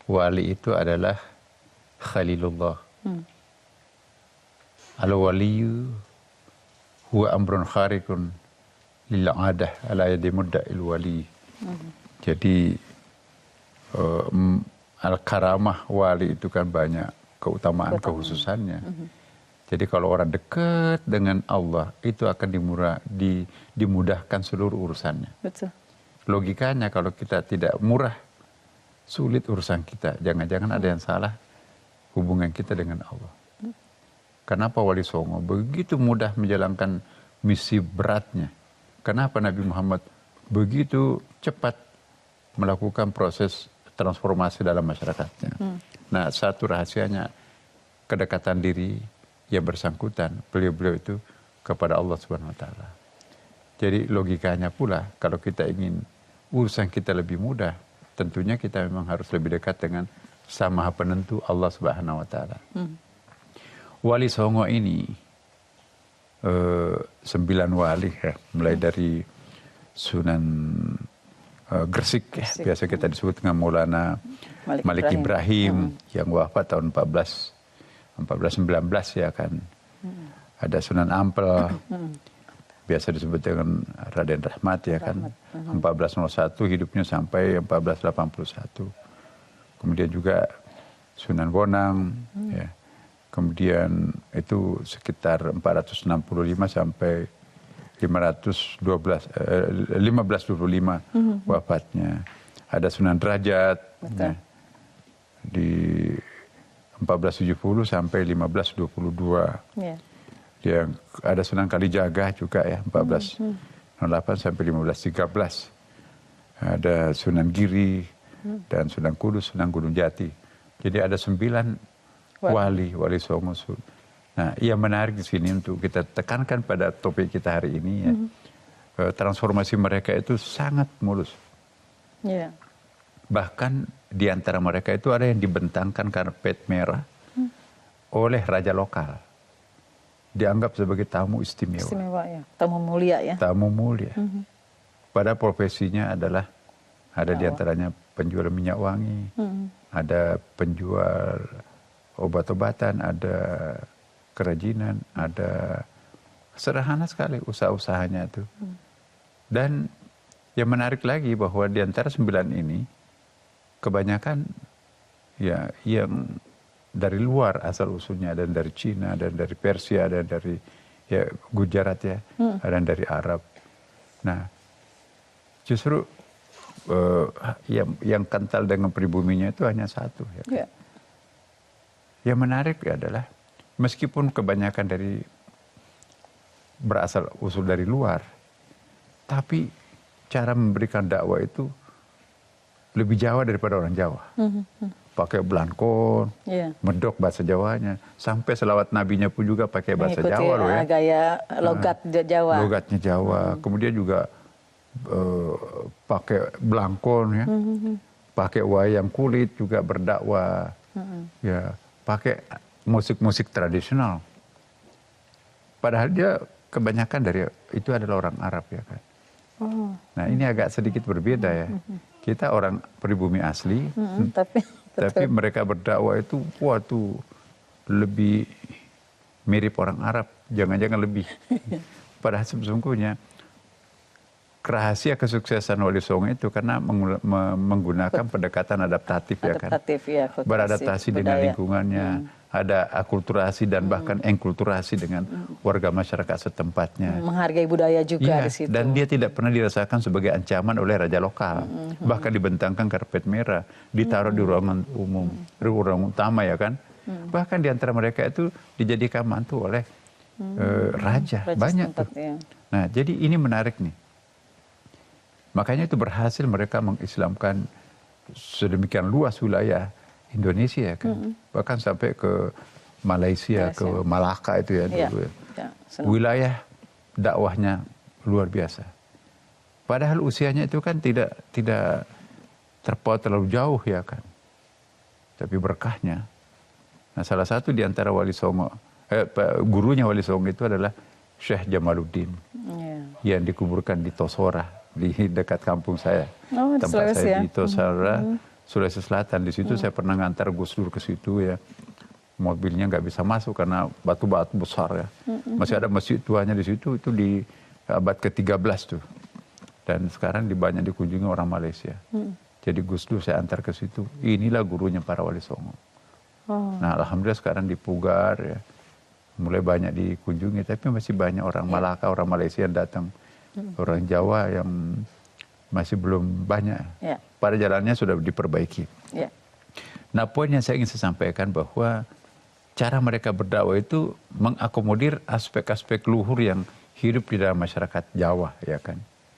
wali itu adalah Khalilullah. Al-waliyu huwa amrun kharikun lil 'adah ala yadi mudda'il wali. Jadi al-karamah wali itu kan banyak keutamaan kekhususannya. Jadi kalau orang dekat dengan Allah itu akan dimudahkan seluruh urusannya. Betul. Logikanya kalau kita tidak murah, sulit urusan kita. Jangan-jangan ada yang salah hubungan kita dengan Allah. Kenapa Wali Songo begitu mudah menjalankan misi beratnya? Kenapa Nabi Muhammad begitu cepat melakukan proses transformasi dalam masyarakatnya? Nah, satu rahasianya kedekatan diri yang bersangkutan beliau-beliau itu kepada Allah Subhanahu wa taala. Jadi logikanya pula kalau kita ingin urusan kita lebih mudah, tentunya kita memang harus lebih dekat dengan Sang Maha Penentu Allah Subhanahu wa taala. Wali Songo ini 9 wali ya, mulai dari Sunan Gresik ya, biasa kita disebut dengan Maulana Malik Ibrahim yang wafat tahun 1419 ya kan. Ada Sunan Ampel biasa disebut dengan Raden Rahmat ya kan. 1401 hidupnya sampai 1481. Kemudian juga Sunan Bonang ya. Kemudian itu sekitar 465 sampai 1525 wafatnya. Ada Sunan Derajat ya, di 1470 sampai 1522. Yeah. Yang ada Sunan Kalijaga juga ya 1408 sampai 1513. Ada Sunan Giri dan Sunan Kudus, Sunan Gunung Jati. Jadi ada 9 wali Songo. Nah, yang menarik di sini untuk kita tekankan pada topik kita hari ini ya, transformasi mereka itu sangat mulus. Yeah. Bahkan di antara mereka itu ada yang dibentangkan karpet merah oleh raja lokal, dianggap sebagai tamu istimewa. Istimewa ya, tamu mulia ya. Tamu mulia. Pada profesinya adalah ada di antaranya penjual minyak wangi, ada penjual obat-obatan, ada kerajinan, ada sederhana sekali usaha-usahanya itu. Dan yang menarik lagi bahwa di antara 9 ini kebanyakan ya yang dari luar asal usulnya, dan dari Cina, dan dari Persia, dan dari ya Gujarat ya, dan dari Arab. Nah, justru yang kental dengan pribuminya itu hanya satu ya. Yeah. Yang menarik adalah meskipun kebanyakan dari berasal usul dari luar, tapi cara memberikan dakwah itu lebih Jawa daripada orang Jawa. Pakai belangkon, medok bahasa Jawanya, sampai selawat nabinya pun juga pakai bahasa Jawa loh ya. Gaya logat Jawa. Logatnya Jawa. Kemudian juga pakai belangkon ya, pakai wayang kulit juga berdakwah. Ya, pakai musik-musik tradisional. Padahal dia kebanyakan dari itu adalah orang Arab ya kan. Nah, ini agak sedikit berbeda ya. Kita orang pribumi asli, tapi mereka berdakwah itu waduh lebih mirip orang Arab, jangan-jangan lebih. Padahal sesungguhnya rahasia kesuksesan Wali Songo itu karena menggunakan pendekatan adaptatif ya kan. Ya, beradaptasi dengan lingkungannya, ada akulturasi dan bahkan enkulturasi dengan warga masyarakat setempatnya. Menghargai budaya juga di situ. Dan dia tidak pernah dirasakan sebagai ancaman oleh raja lokal. Bahkan dibentangkan karpet merah, ditaruh di ruangan umum, ruang utama ya kan. Bahkan di antara mereka itu dijadikan mantu oleh raja banyak tuh. Ya. Nah, jadi ini menarik nih. Makanya itu berhasil mereka mengislamkan sedemikian luas wilayah Indonesia ya kan. Bahkan sampai ke Malaysia, ke Malaka itu ya dulu ya. Wilayah dakwahnya luar biasa. Padahal usianya itu kan tidak terpaut terlalu jauh ya kan. Tapi berkahnya. Nah, salah satu di antara Wali Songo, gurunya Wali Songo itu adalah Syekh Jamaluddin. Yang dikuburkan di Tosora, di dekat kampung saya. Tempat saya di Tosora, Sulawesi Selatan. Di situ saya pernah ngantar Gus Dur ke situ ya. Mobilnya nggak bisa masuk karena batu-batu besar ya. Masih ada masjid tuanya di situ, itu di abad ke-13 tuh. Dan sekarang banyak dikunjungi orang Malaysia. Jadi Gus Dur saya antar ke situ. Inilah gurunya para Wali Songo. Nah alhamdulillah sekarang di Pugar ya, mulai banyak dikunjungi. Tapi masih banyak orang Malaka, orang Malaysia yang datang. Orang Jawa yang masih belum banyak. Pada jalannya sudah diperbaiki. Nah poin yang saya ingin sampaikan bahwa cara mereka berdakwah itu mengakomodir aspek-aspek luhur yang hidup di dalam masyarakat Jawa, ya kan.